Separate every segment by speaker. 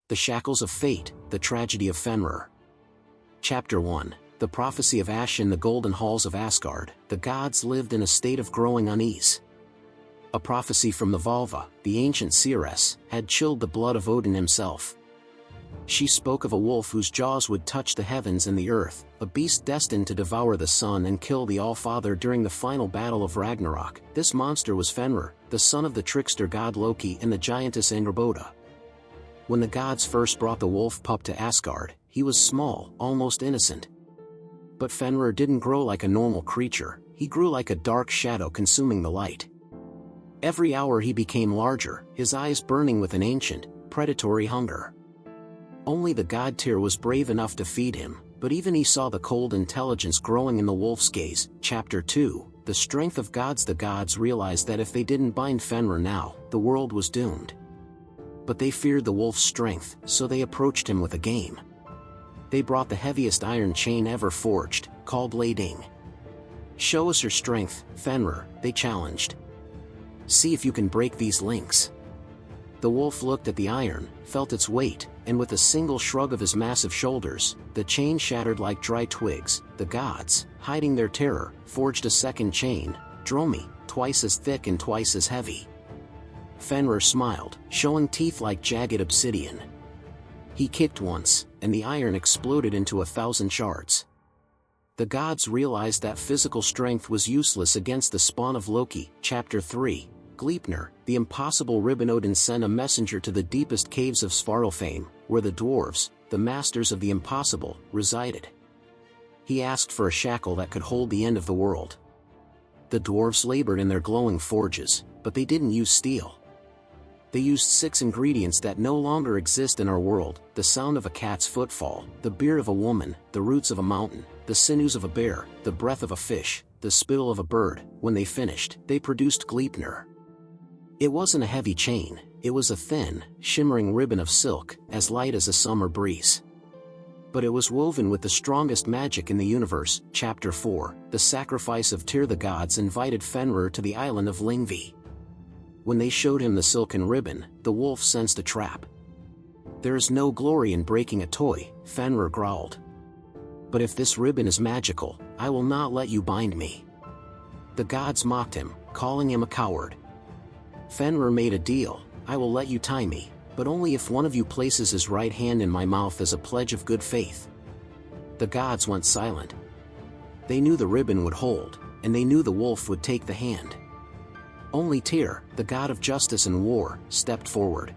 Speaker 1: The Shackles of Fate, The Tragedy of Fenrir. Chapter 1. The Prophecy of Ash. In the golden halls of Asgard, the gods lived in a state of growing unease. A prophecy from the Valva, the ancient seeress, had chilled the blood of Odin himself. She spoke of a wolf whose jaws would touch the heavens and the earth, a beast destined to devour the sun and kill the All-Father during the final battle of Ragnarok. This monster was Fenrir, the son of the trickster god Loki and the giantess Angrboda. When the gods first brought the wolf pup to Asgard, he was small, almost innocent. But Fenrir didn't grow like a normal creature, he grew like a dark shadow consuming the light. Every hour he became larger, his eyes burning with an ancient, predatory hunger. Only the god Tyr was brave enough to feed him, but even he saw the cold intelligence growing in the wolf's gaze. Chapter 2. The Strength of Gods. The gods realized that if they didn't bind Fenrir now, the world was doomed. But they feared the wolf's strength, so they approached him with a game. They brought the heaviest iron chain ever forged, called lading. "Show us your strength, Fenrir," they challenged. "See if you can break these links." The wolf looked at the iron, felt its weight, and with a single shrug of his massive shoulders, the chain shattered like dry twigs. The gods, hiding their terror, forged a second chain, Dromi, twice as thick and twice as heavy. Fenrir smiled, showing teeth like jagged obsidian. He kicked once, and the iron exploded into 1,000 shards. The gods realized that physical strength was useless against the spawn of Loki. Chapter 3. Gleipnir, the impossible ribbon. Odin sent a messenger to the deepest caves of Svartalfheim, where the dwarves, the masters of the impossible, resided. He asked for a shackle that could hold the end of the world. The dwarves labored in their glowing forges, but they didn't use steel. They used 6 ingredients that no longer exist in our world: the sound of a cat's footfall, the beard of a woman, the roots of a mountain, the sinews of a bear, the breath of a fish, the spittle of a bird. When they finished, they produced Gleipnir. It wasn't a heavy chain, it was a thin, shimmering ribbon of silk, as light as a summer breeze. But it was woven with the strongest magic in the universe. Chapter 4. The Sacrifice of Tyr. The gods invited Fenrir to the island of Lyngvi. When they showed him the silken ribbon, the wolf sensed a trap. "There is no glory in breaking a toy," Fenrir growled. "But if this ribbon is magical, I will not let you bind me." The gods mocked him, calling him a coward. Fenrir made a deal: "I will let you tie me, but only if one of you places his right hand in my mouth as a pledge of good faith." The gods went silent. They knew the ribbon would hold, and they knew the wolf would take the hand. Only Tyr, the god of justice and war, stepped forward.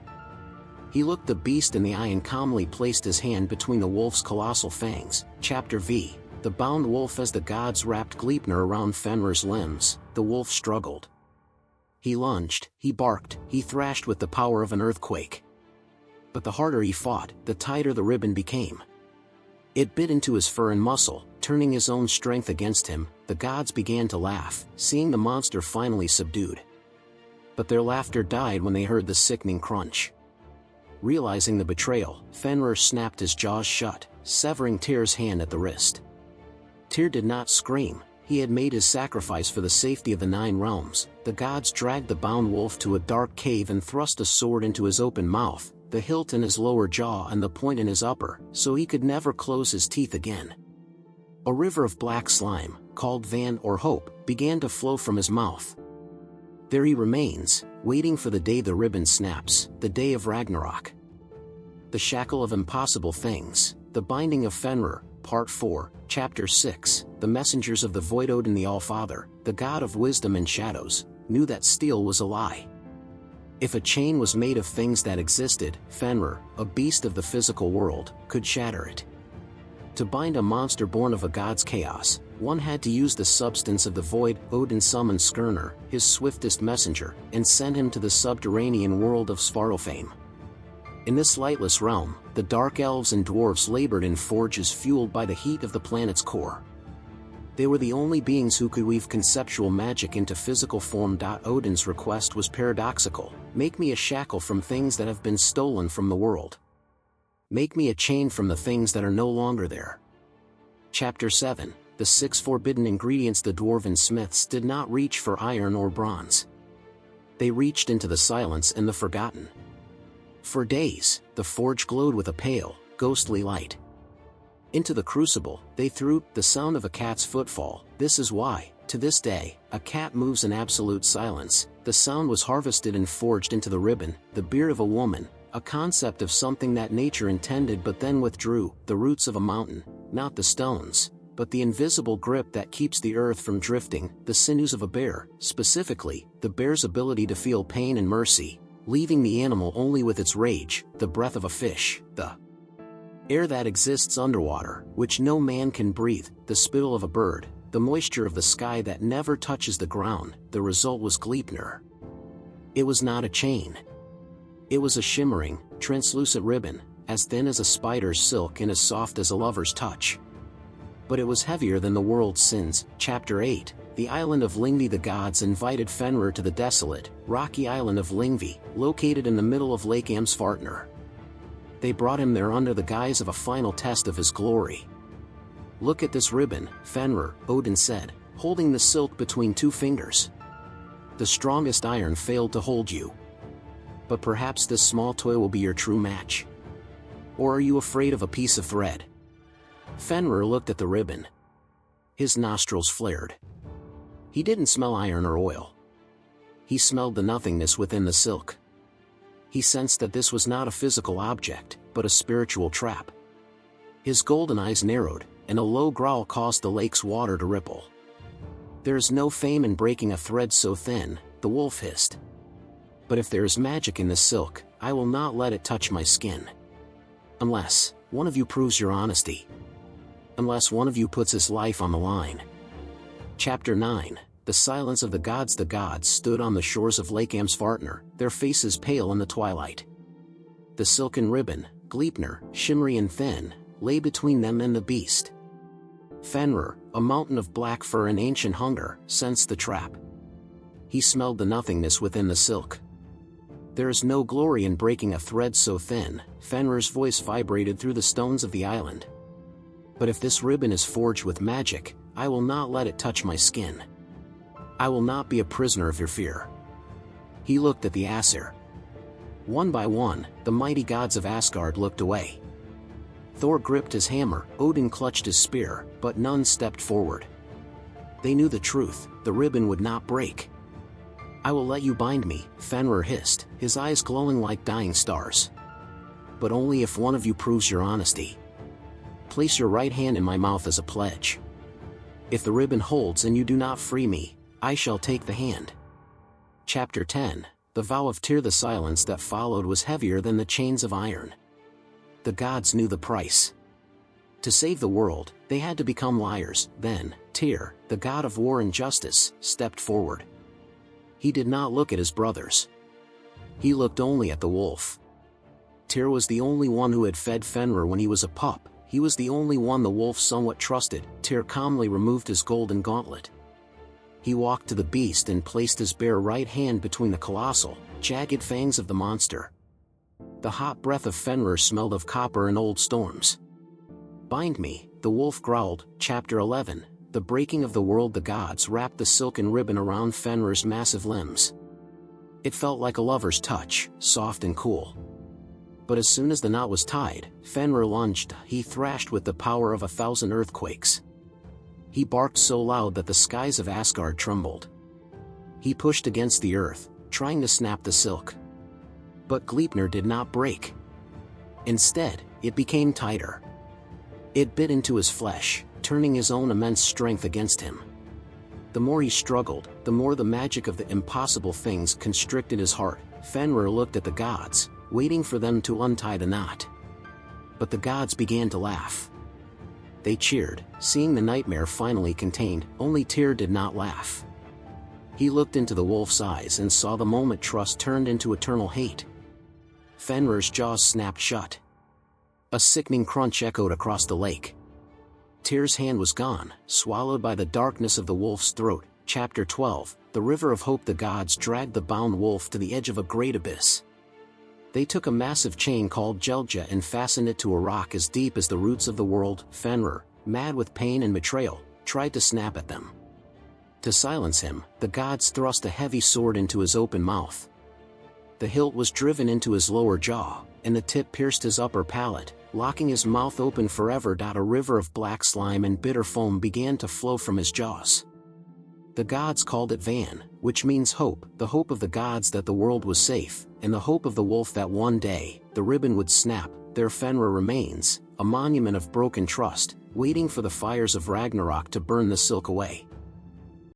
Speaker 1: He looked the beast in the eye and calmly placed his hand between the wolf's colossal fangs. Chapter V. The Bound Wolf. As the gods wrapped Gleipnir around Fenrir's limbs, the wolf struggled. He lunged, he barked, he thrashed with the power of an earthquake. But the harder he fought, the tighter the ribbon became. It bit into his fur and muscle, turning his own strength against him. The gods began to laugh, seeing the monster finally subdued. But their laughter died when they heard the sickening crunch. Realizing the betrayal, Fenrir snapped his jaws shut, severing Tyr's hand at the wrist. Tyr did not scream. He had made his sacrifice for the safety of the 9 realms. The gods dragged the bound wolf to a dark cave and thrust a sword into his open mouth, the hilt in his lower jaw and the point in his upper, so he could never close his teeth again. A river of black slime, called Van or Hope, began to flow from his mouth. There he remains, waiting for the day the ribbon snaps, the day of Ragnarok. The Shackle of Impossible Things, The Binding of Fenrir. Part 4, Chapter 6. The messengers of the void. Odin, the All-Father, the god of wisdom and shadows, knew that steel was a lie. If a chain was made of things that existed, Fenrir, a beast of the physical world, could shatter it. To bind a monster born of a god's chaos, one had to use the substance of the void. Odin summoned Skirnir, his swiftest messenger, and sent him to the subterranean world of Svartalfheim. In this lightless realm, the dark elves and dwarves labored in forges fueled by the heat of the planet's core. They were the only beings who could weave conceptual magic into physical form. Odin's request was paradoxical: "Make me a shackle from things that have been stolen from the world. Make me a chain from the things that are no longer there." Chapter 7. The 6 Forbidden Ingredients. The dwarven smiths did not reach for iron or bronze. They reached into the silence and the forgotten. For days, the forge glowed with a pale, ghostly light. Into the crucible, they threw the sound of a cat's footfall. This is why, to this day, a cat moves in absolute silence. The sound was harvested and forged into the ribbon, the beard of a woman, a concept of something that nature intended but then withdrew, the roots of a mountain, not the stones, but the invisible grip that keeps the earth from drifting, the sinews of a bear, specifically, the bear's ability to feel pain and mercy, leaving the animal only with its rage, the breath of a fish, the air that exists underwater, which no man can breathe, the spittle of a bird, the moisture of the sky that never touches the ground. The result was Gleipnir. It was not a chain. It was a shimmering, translucent ribbon, as thin as a spider's silk and as soft as a lover's touch. But it was heavier than the world's sins. Chapter 8. The island of Lyngvi. The gods invited Fenrir to the desolate, rocky island of Lyngvi, located in the middle of Lake Amsvartnir. They brought him there under the guise of a final test of his glory. "Look at this ribbon, Fenrir," Odin said, holding the silk between two fingers. "The strongest iron failed to hold you. But perhaps this small toy will be your true match. Or are you afraid of a piece of thread?" Fenrir looked at the ribbon. His nostrils flared. He didn't smell iron or oil. He smelled the nothingness within the silk. He sensed that this was not a physical object, but a spiritual trap. His golden eyes narrowed, and a low growl caused the lake's water to ripple. "There is no fame in breaking a thread so thin," the wolf hissed. "But if there is magic in this silk, I will not let it touch my skin. Unless one of you proves your honesty. Unless one of you puts his life on the line." Chapter 9. The silence of the gods. The gods stood on the shores of Lake Amsvartnir, their faces pale in the twilight. The silken ribbon, Gleipnir, shimmery and thin, lay between them and the beast. Fenrir, a mountain of black fur and ancient hunger, sensed the trap. He smelled the nothingness within the silk. "There is no glory in breaking a thread so thin," Fenrir's voice vibrated through the stones of the island. "But if this ribbon is forged with magic, I will not let it touch my skin. I will not be a prisoner of your fear." He looked at the Aesir. One by one, the mighty gods of Asgard looked away. Thor gripped his hammer, Odin clutched his spear, but none stepped forward. They knew the truth, the ribbon would not break. "I will let you bind me," Fenrir hissed, his eyes glowing like dying stars. "But only if one of you proves your honesty. Place your right hand in my mouth as a pledge. If the ribbon holds and you do not free me, I shall take the hand." Chapter 10. The vow of Tyr. The silence that followed was heavier than the chains of iron. The gods knew the price. To save the world, they had to become liars. Then, Tyr, the god of war and justice, stepped forward. He did not look at his brothers. He looked only at the wolf. Tyr was the only one who had fed Fenrir when he was a pup. He was the only one the wolf somewhat trusted. Tyr calmly removed his golden gauntlet. He walked to the beast and placed his bare right hand between the colossal, jagged fangs of the monster. The hot breath of Fenrir smelled of copper and old storms. "Bind me," the wolf growled. Chapter 11. The breaking of the world. The gods wrapped the silken ribbon around Fenrir's massive limbs. It felt like a lover's touch, soft and cool. But as soon as the knot was tied, Fenrir lunged. He thrashed with the power of 1,000 earthquakes. He barked so loud that the skies of Asgard trembled. He pushed against the earth, trying to snap the silk. But Gleipnir did not break. Instead, it became tighter. It bit into his flesh, turning his own immense strength against him. The more he struggled, the more the magic of the impossible things constricted his heart. Fenrir looked at the gods, waiting for them to untie the knot. But the gods began to laugh. They cheered, seeing the nightmare finally contained. Only Tyr did not laugh. He looked into the wolf's eyes and saw the moment trust turned into eternal hate. Fenrir's jaws snapped shut. A sickening crunch echoed across the lake. Tyr's hand was gone, swallowed by the darkness of the wolf's throat. Chapter 12. The River of Hope. The gods dragged the bound wolf to the edge of a great abyss. They took a massive chain called Jelja and fastened it to a rock as deep as the roots of the world. Fenrir, mad with pain and betrayal, tried to snap at them. To silence him, the gods thrust a heavy sword into his open mouth. The hilt was driven into his lower jaw, and the tip pierced his upper palate, locking his mouth open forever. A river of black slime and bitter foam began to flow from his jaws. The gods called it Van, which means hope, the hope of the gods that the world was safe, and the hope of the wolf that one day, the ribbon would snap. There Fenrir remains, a monument of broken trust, waiting for the fires of Ragnarok to burn the silk away.